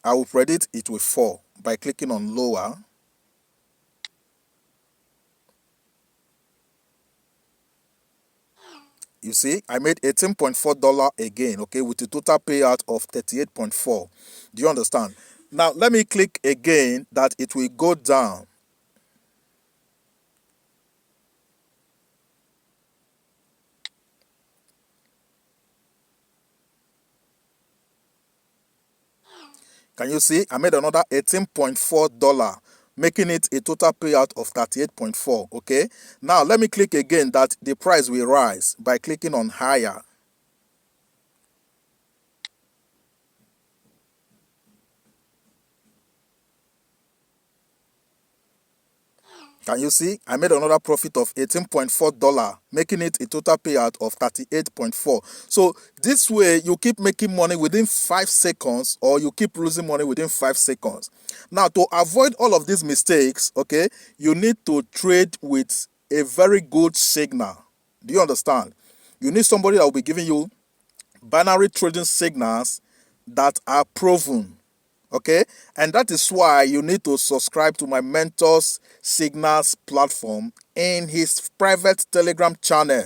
I will predict it will fall by clicking on lower. You see, I made $18.4 again, okay, with a total payout of 38.4. Do you understand? Now, let me click again that it will go down. Can you see? I made another $18.4, making it a total payout of 38.4, okay? Now, let me click again that the price will rise by clicking on higher. Can you see? I made another profit of $18.4, making it a total payout of 38.4. So this way, you keep making money within 5 seconds or you keep losing money within 5 seconds. Now, to avoid all of these mistakes, okay, you need to trade with a very good signal. Do you understand? You need somebody that will be giving you binary trading signals that are proven. Okay, and that is why you need to subscribe to my mentor's signals platform in his private Telegram channel.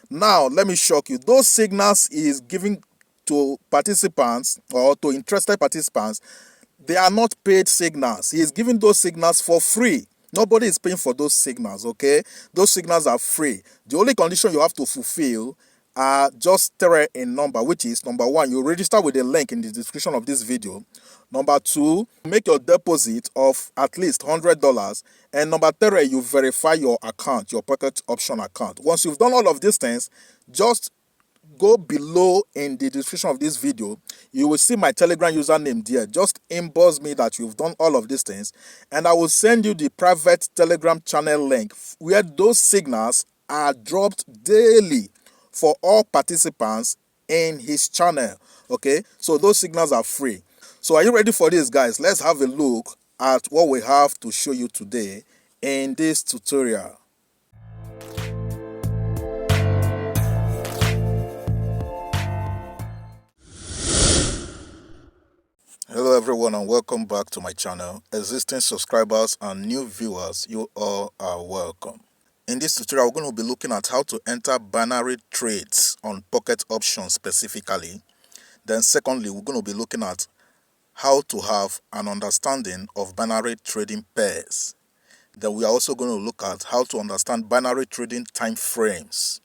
Now let me shock you, those signals he is giving to participants or to interested participants, they are not paid signals. He is giving those signals for free. Nobody is paying for those signals, okay? Those signals are free. The only condition you have to fulfill are just three in number, which is number one, you register with the link in the description of this video. Number two, make your deposit of at least $100. And number three, you verify your account, your pocket option account. Once you've done all of these things, just go below in the description of this video. You will see my Telegram username there. Just inbox me that you've done all of these things, and I will send you the private Telegram channel link where those signals are dropped daily for all participants in his channel. Okay, so those signals are free. So are you ready for this, guys? Let's have a look at what we have to show you today in this tutorial. Hello everyone and welcome back to my channel. Existing subscribers and new viewers, you all are welcome. In this tutorial, we're going to be looking at how to enter binary trades on pocket options specifically. Then secondly, we're going to be looking at how to have an understanding of binary trading pairs. Then we are also going to look at how to understand binary trading time frames.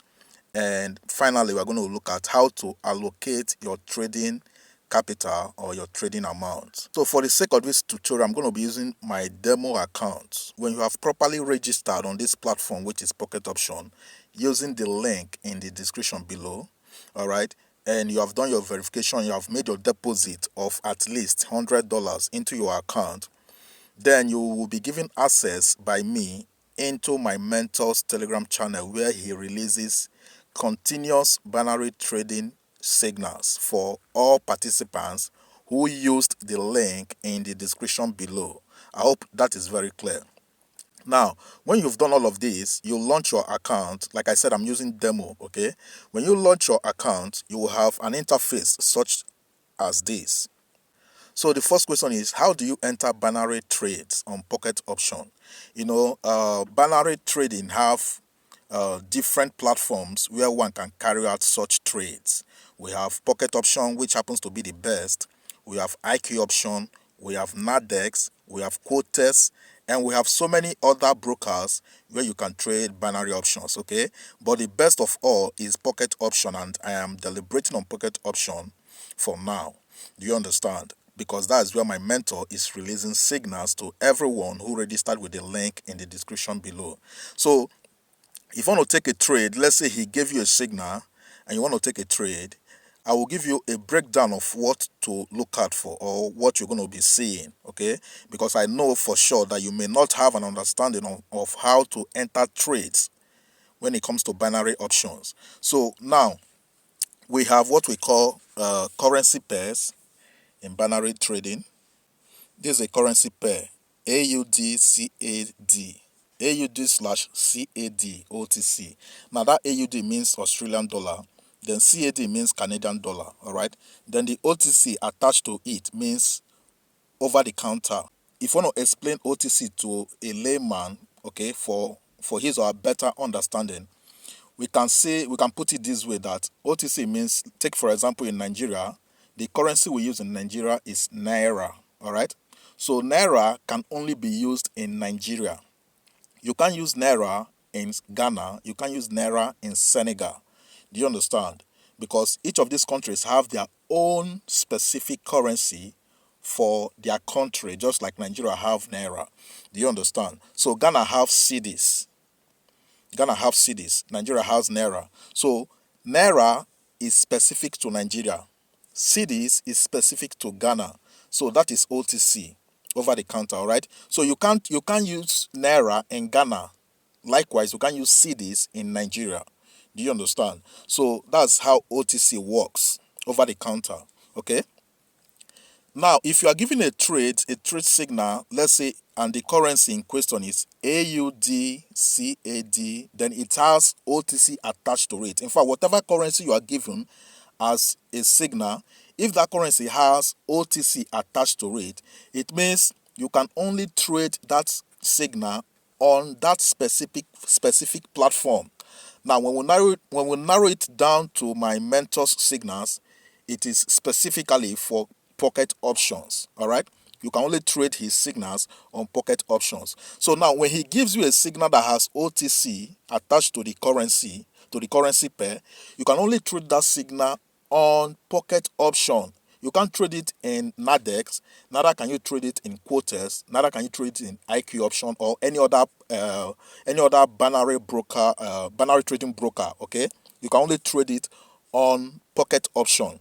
And finally, we're going to look at how to allocate your trading capital or your trading amount. So for the sake of this tutorial, I'm going to be using my demo account. When you have properly registered on this platform, which is Pocket Option, using the link in the description below, all right, and you have done your verification, you have made your deposit of at least $100 into your account, then you will be given access by me into my mentor's Telegram channel where he releases continuous binary trading signals for all participants who used the link in the description below. I hope that is very clear. Now, when you've done all of this, you launch your account. Like I said, I'm using demo, okay? When you launch your account, you will have an interface such as this. So the first question is, how do you enter binary trades on Pocket Option? You know, binary trading have different platforms where one can carry out such trades. We have Pocket Option, which happens to be the best. We have IQ Option, we have Nadex, we have Quotes, and we have so many other brokers where you can trade binary options, okay? But the best of all is Pocket Option, and I am deliberating on Pocket Option for now. Do you understand? Because that is where my mentor is releasing signals to everyone who registered with the link in the description below. So if you want to take a trade, let's say he gave you a signal and you want to take a trade, I will give you a breakdown of what to look out for or what you're going to be seeing, okay? Because I know for sure that you may not have an understanding of how to enter trades when it comes to binary options. So now we have what we call currency pairs in binary trading. This is a currency pair, AUD/CAD. AUD/CAD OTC. Now that AUD means Australian dollar, then CAD means Canadian dollar, all right? Then the OTC attached to it means over the counter. If you want to explain OTC to a layman, okay, for his or her better understanding, we can put it this way, that OTC means, take for example in Nigeria, the currency we use in Nigeria is naira. All right. So naira can only be used in Nigeria. You can't use naira in Ghana. You can't use naira in Senegal. Do you understand? Because each of these countries have their own specific currency for their country, just like Nigeria have naira. Do you understand? So Ghana have cedis. Nigeria has naira. So naira is specific to Nigeria. Cedis is specific to Ghana. So that is OTC, over the counter. All right. So you can't use naira in Ghana. Likewise, you can't use cedis in Nigeria. Do you understand? So that's how OTC works, over the counter. Okay. Now, if you are given a trade signal, let's say, and the currency in question is AUD, then it has OTC attached to it. In fact, whatever currency you are given as a signal, if that currency has OTC attached to it, it means you can only trade that signal on that specific platform. Now, when we narrow it down to my mentor's signals, it is specifically for pocket options. All right. You can only trade his signals on pocket options. So now, when he gives you a signal that has OTC attached to the currency pair, you can only trade that signal on pocket option. You can't trade it in Nadex, neither can you trade it in quotas, neither can you trade it in IQ option or any other binary trading broker. Okay, you can only trade it on pocket option.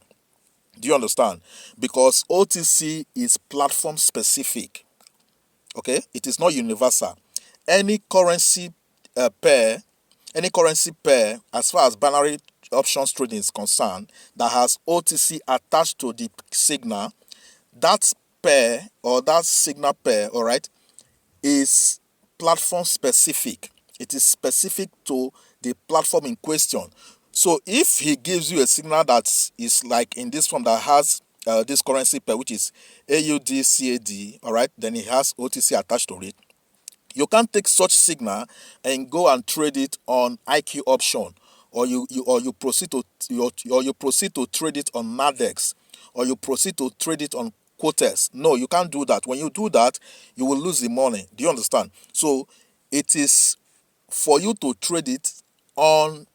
Do you understand? Because OTC is platform specific. Okay, it is not universal. Any currency pair, as far as binary options trading is concerned, that has OTC attached to the signal, that pair or that signal pair, all right, is platform specific. It is specific to the platform in question. So if he gives you a signal that is like in this form, that has this currency pair, which is AUD, all right, then it has OTC attached to it. You can't take such signal and go and trade it on IQ option, or you proceed to trade it on Nadex, or you proceed to trade it on quotas. No, you can't do that. When you do that, you will lose the money. Do you understand? So it is for you to trade it on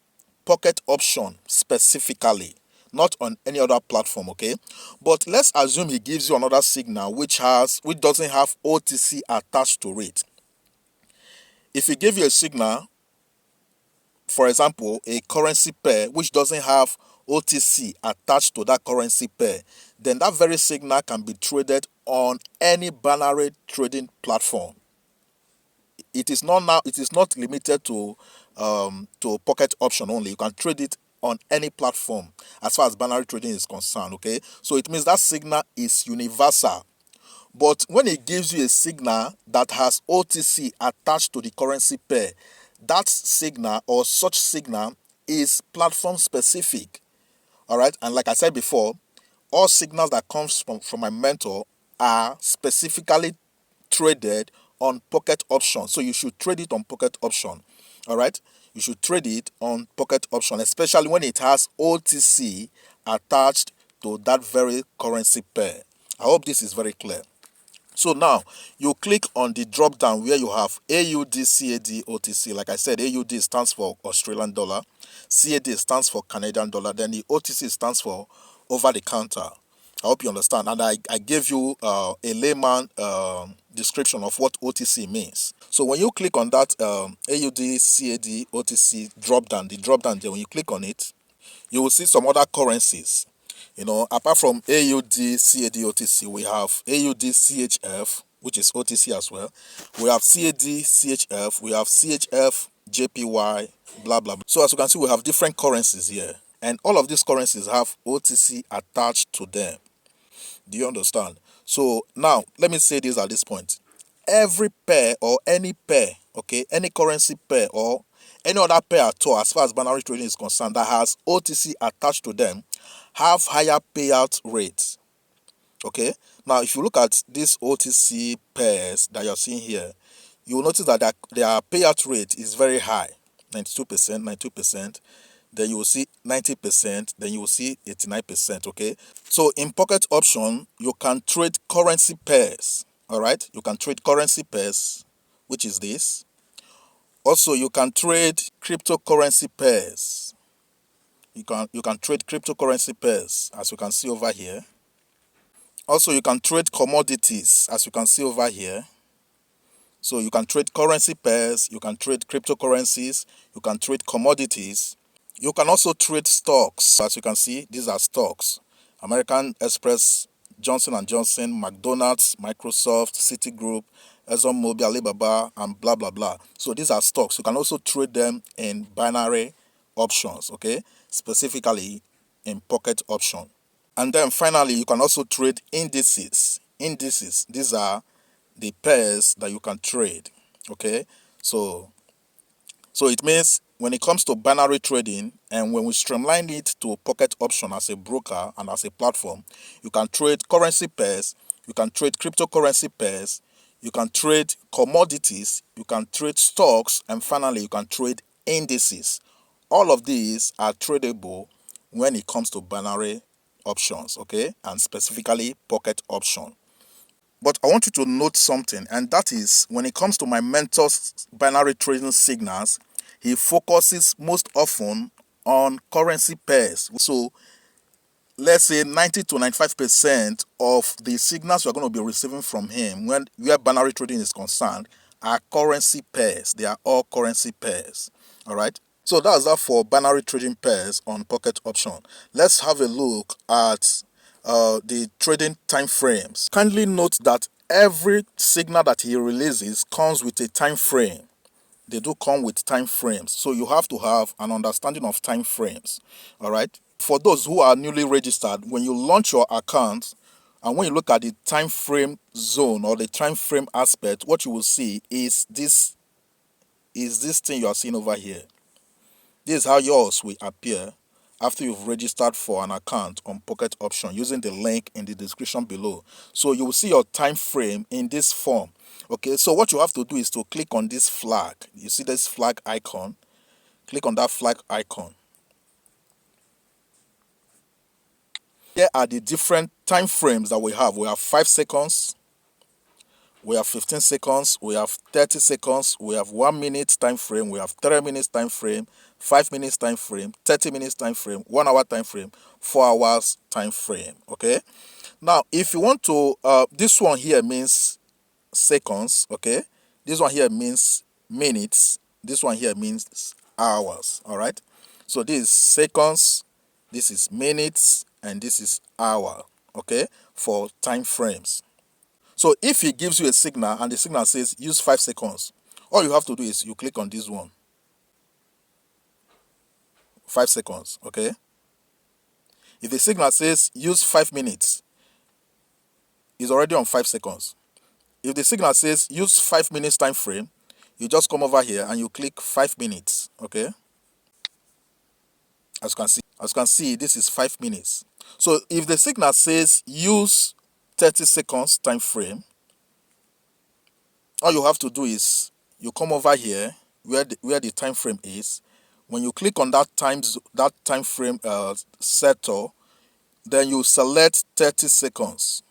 pocket option specifically, not on any other platform. Okay, but let's assume he gives you another signal which doesn't have OTC attached to it. If he gave you a signal, for example, a currency pair which doesn't have OTC attached to that currency pair, then that very signal can be traded on any binary trading platform. It is not limited to pocket option only. You can trade it on any platform as far as binary trading is concerned. Okay, so it means that signal is universal. But when it gives you a signal that has OTC attached to the currency pair, that signal or such signal is platform specific. All right. And like I said before, all signals that comes from my mentor are specifically traded on pocket option. So you should trade it on pocket option. All right. You should trade it on pocket option, especially when it has OTC attached to that very currency pair. I hope this is very clear. So now you click on the drop down where you have AUD, CAD, OTC. Like I said, AUD stands for Australian dollar, CAD stands for Canadian dollar, then the OTC stands for over the counter. I hope you understand. And I gave you a layman description of what OTC means. So when you click on that AUD, CAD, OTC drop down, the drop down there, when you click on it, you will see some other currencies. Apart from AUD, CAD, OTC, we have AUD, CHF, which is OTC as well. We have CAD, CHF, we have CHF, JPY, blah, blah, blah. So as you can see, we have different currencies here. And all of these currencies have OTC attached to them. Do you understand? So now, let me say this at this point. Every pair or any pair, okay, any currency pair or any other pair at all, as far as binary trading is concerned, that has OTC attached to them, have higher payout rates. Okay, now if you look at these OTC pairs that you're seeing here, you will notice that their payout rate is very high, 92%, 92%. Then you will see 90%, then you will see 89%. Okay, so in pocket option, you can trade currency pairs. All right, you can trade currency pairs, which is this. Also, you can trade cryptocurrency pairs. You can trade cryptocurrency pairs, as you can see over here. Also, you can trade commodities, as you can see over here. So you can trade currency pairs, you can trade cryptocurrencies, you can trade commodities. You can also trade stocks. As you can see, these are stocks. American Express, Johnson and Johnson, McDonald's, Microsoft, Citigroup, ExxonMobil, Alibaba, and blah blah blah. So these are stocks. You can also trade them in binary options, okay? Specifically in pocket option. And then finally, you can also trade indices. Indices, these are the pairs that you can trade, okay? So it means when it comes to binary trading, and when we streamline it to pocket option as a broker and as a platform, you can trade currency pairs, you can trade cryptocurrency pairs, you can trade commodities, you can trade stocks, and finally you can trade indices. All of these are tradable when it comes to binary options, okay, and specifically pocket option. But I want you to note something, and that is when it comes to my mentor's binary trading signals, he focuses most often on currency pairs. So let's say 90 to 95% of the signals you're going to be receiving from him when where binary trading is concerned are currency pairs. They are all currency pairs. All right. So that's that for binary trading pairs on pocket option. Let's have a look at the trading time frames. Kindly note that every signal that he releases comes with a time frame. They do come with time frames, so you have to have an understanding of time frames. All right, for those who are newly registered, when you launch your account and when you look at the time frame zone or the time frame aspect, what you will see is this thing you are seeing over here. This is how yours will appear after you've registered for an account on pocket option using the link in the description below. So you will see your time frame in this form. Okay, so what you have to do is to click on this flag. You see this flag icon? Click on that flag icon. Here are the different time frames that we have. We have 5 seconds, we have 15 seconds, we have 30 seconds, we have 1 minute time frame, we have 3 minutes time frame, 5 minutes time frame, 30 minutes time frame, 1 hour time frame, 4 hours time frame. Okay, now if you want to this one here means seconds. Okay, this one here means minutes, this one here means hours. All right, so this is seconds, this is minutes, and this is hour. Okay, for time frames. So if he gives you a signal and the signal says use 5 seconds, all you have to do is you click on this one. 5 seconds. Okay, if the signal says use 5 minutes, it's already on 5 seconds. If the signal says use 5 minutes time frame, you just come over here and you click 5 minutes. Okay, as you can see, this is 5 minutes. So if the signal says use 30 seconds time frame, all you have to do is you come over here where the time frame is. When you click on that time frame setter, then you select 30 seconds.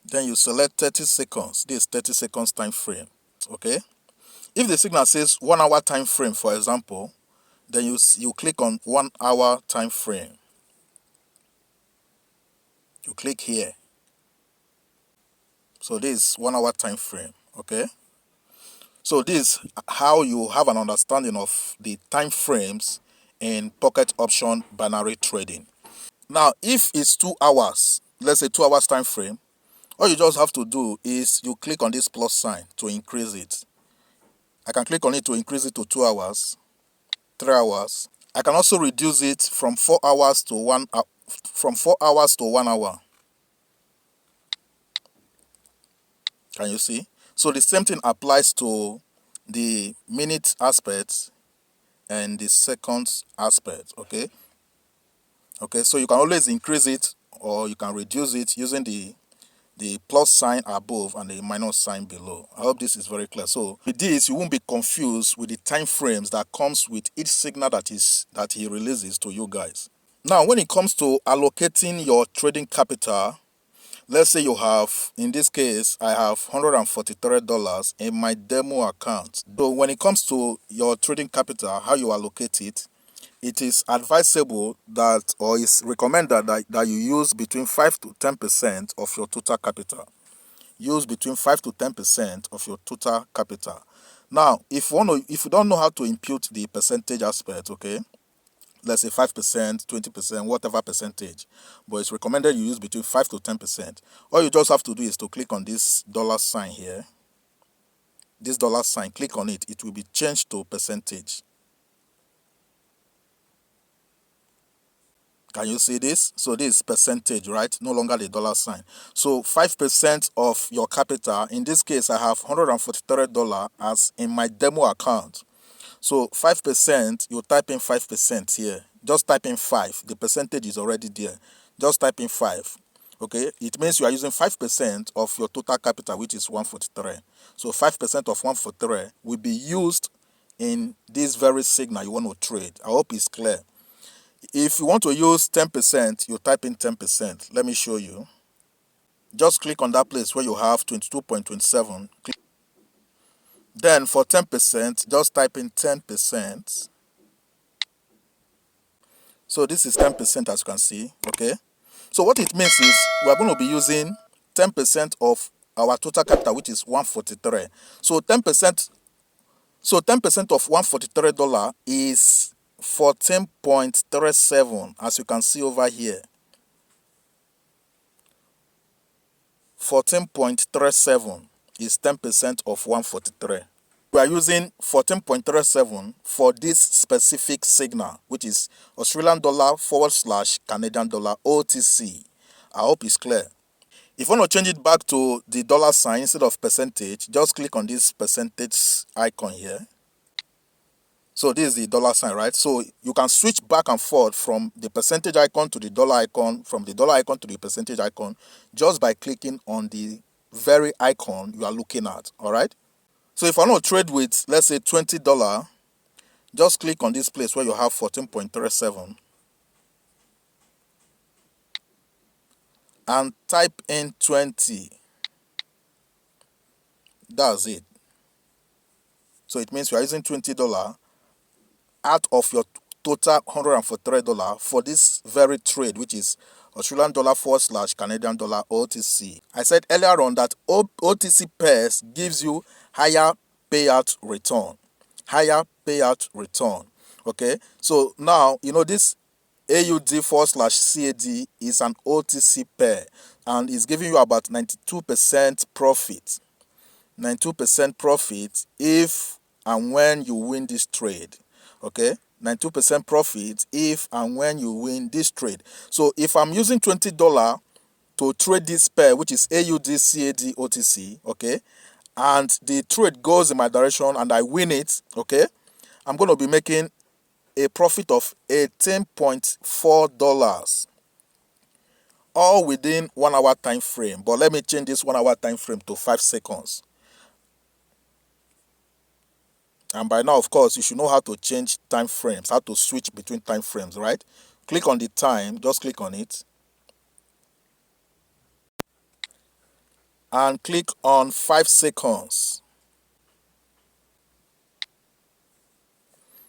Then you select 30 seconds. This is 30 seconds time frame. Okay, if the signal says 1 hour time frame, for example, then you click on 1 hour time frame. You click here. So this is 1 hour time frame. Okay, so this is how you have an understanding of the time frames in pocket option binary trading. Now if it's 2 hours, let's say 2 hours time frame, all you just have to do is you click on this plus sign to increase it. I can click on it to increase it to 2 hours, 3 hours. I can also reduce it from 4 hours to 1 from 4 hours to 1 hour. Can you see? So the same thing applies to the minute aspect and the second aspect. Okay, so you can always increase it or you can reduce it using the plus sign above and the minus sign below. I hope this is very clear. So with this, you won't be confused with the time frames that comes with each signal that he releases to you guys. Now, when it comes to allocating your trading capital, let's say you have, in this case, I have $143 in my demo account. So when it comes to your trading capital, how you allocate it, it is advisable that, or is recommended that you use between 5 to 10% of your total capital. Use between 5 to 10% of your total capital. Now, if you don't know how to impute the percentage aspect, okay, let's say 5%, 20%, whatever percentage, but it's recommended you use between 5 to 10%. All you just have to do is to click on this dollar sign here. This dollar sign, click on it. It will be changed to percentage. Can you see this? So this is percentage, right? No longer the dollar sign. So 5% of your capital, in this case, I have $143 as in my demo account. So 5%, you type in 5% here. Just type in 5. The percentage is already there. Just type in 5. Okay, it means you are using 5% of your total capital, which is 143. So 5% of 143 will be used in this very signal you want to trade. I hope it's clear. If you want to use 10%, you type in 10%. Let me show you. Just click on that place where you have 22.27. Then for 10%, just type in 10%. So this is 10%, as you can see. Okay. So what it means is we are going to be using 10% of our total capital, which is 143. So 10%. So 10% of $143 is 14.37, as you can see over here. 14.37 is 10% of 143. We are using 14.37 for this specific signal, which is Australian dollar / Canadian dollar OTC. I hope it's clear. If you want to change it back to the dollar sign instead of percentage, just click on this percentage icon here. So this is the dollar sign, right? So you can switch back and forth from the percentage icon to the dollar icon, from the dollar icon to the percentage icon, just by clicking on the very icon you are looking at, all right? So if I want to trade with, let's say, $20, just click on this place where you have 14.37 and type in 20. That's it. So it means you are using $20 out of your total $143 for this very trade, which is Australian dollar / Canadian dollar OTC. I said earlier on that OTC pairs gives you higher payout return. Higher payout return. Okay, so now you know this AUD / CAD is an OTC pair and is giving you about 92% profit. 92% profit if and when you win this trade. Okay, 92% profit if and when you win this trade. So if I'm using $20 to trade this pair, which is AUD CAD OTC, okay, and the trade goes in my direction and I win it, okay, I'm going to be making a profit of $18.4, all within 1 hour time frame. But let me change this 1 hour time frame to 5 seconds. And by now, of course, you should know how to change time frames, how to switch between time frames, right? Click on the time, just click on it. And click on 5 seconds.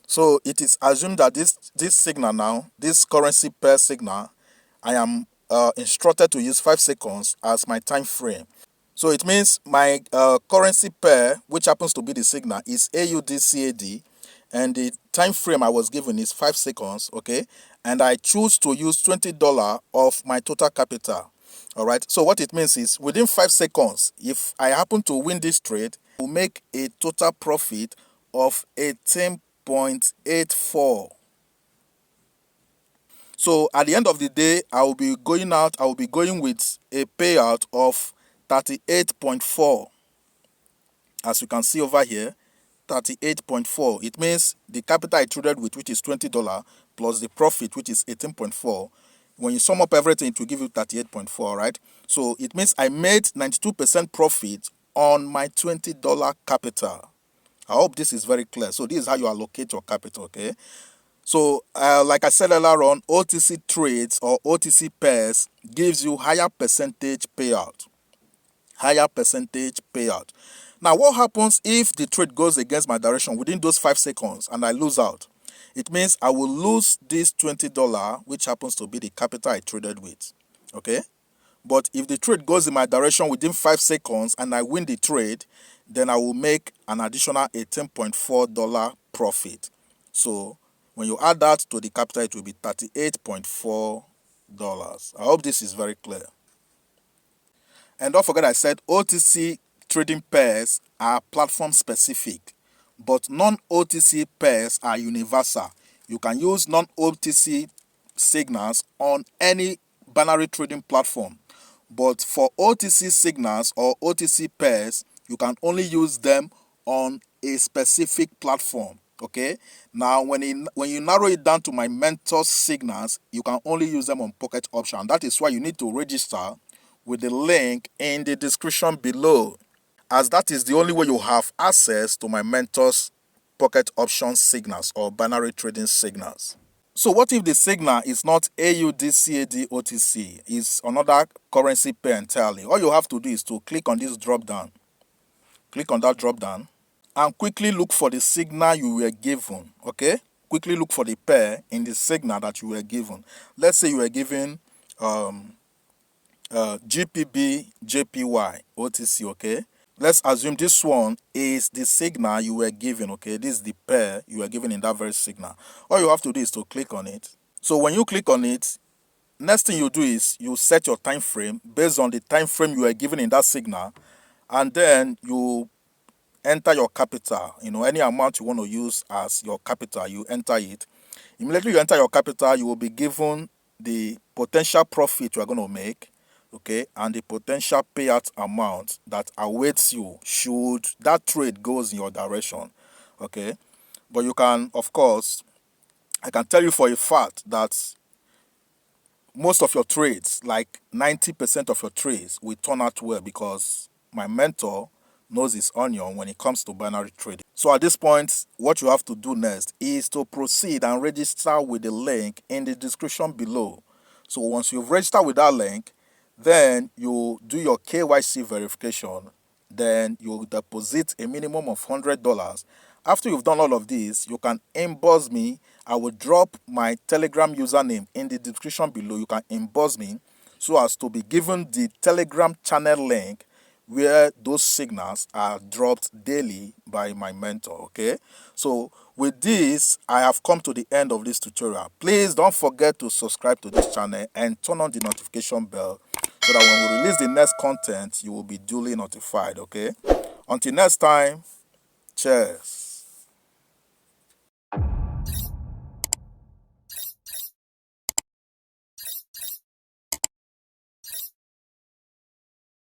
So it is assumed that this signal now, this currency pair signal, I am instructed to use 5 seconds as my time frame. So it means my currency pair, which happens to be the signal, is AUD CAD, and the time frame I was given is 5 seconds, okay? And I choose to use $20 of my total capital. All right. So what it means is within 5 seconds, if I happen to win this trade, I will make a total profit of 18.84. So at the end of the day, I will be going with a payout of 38.4. As you can see over here, 38.4. It means the capital I traded with, which is $20, plus the profit, which is 18.4. When you sum up everything, it will give you 38.4, right? So it means I made 92% profit on my $20 capital. I hope this is very clear. So this is how you allocate your capital, okay? So like I said earlier on, OTC trades or OTC pairs gives you higher percentage payout. Higher percentage payout. Now, what happens if the trade goes against my direction within those 5 seconds and I lose out? It means I will lose this $20, which happens to be the capital I traded with. Okay? But if the trade goes in my direction within 5 seconds and I win the trade, then I will make an additional $18.4 profit. So when you add that to the capital, it will be $38.4. I hope this is very clear. And don't forget I said OTC trading pairs are platform specific, but non-OTC pairs are universal. You can use non-OTC signals on any binary trading platform. But for OTC signals or OTC pairs, you can only use them on a specific platform. Okay. Now, when you narrow it down to my mentor signals, you can only use them on Pocket Option. That is why you need to register with the link in the description below, as that is the only way you have access to my mentor's Pocket Option signals or binary trading signals. So what if the signal is not AUD, CAD, OTC? It's another currency pair entirely. All you have to do is to click on this drop down. Click on that drop down and quickly look for the signal you were given. Okay? Quickly look for the pair in the signal that you were given. Let's say you were given GPB, JPY, OTC. Okay? Let's assume this one is the signal you were given. Okay? This is the pair you were given in that very signal. All you have to do is to click on it. So when you click on it, next thing you do is you set your time frame based on the time frame you were given in that signal, and then you enter your capital. Any amount you want to use as your capital, you enter it. Immediately you enter your capital, you will be given the potential profit you are going to make, okay, and the potential payout amount that awaits you should that trade goes in your direction, okay. But you can, of course, I can tell you for a fact that most of your trades, like 90% of your trades, will turn out well because my mentor knows his onion when it comes to binary trading. So at this point, what you have to do next is to proceed and register with the link in the description below. So once you've registered with that link, then you do your KYC verification. Then you deposit a minimum of $100. After you've done all of this, you can inbox me. I will drop my Telegram username in the description below. You can inbox me so as to be given the Telegram channel link where those signals are dropped daily by my mentor. Okay, so with this, I have come to the end of this tutorial. Please don't forget to subscribe to this channel and turn on the notification bell so that when we release the next content, you will be duly notified. Okay, until next time, cheers.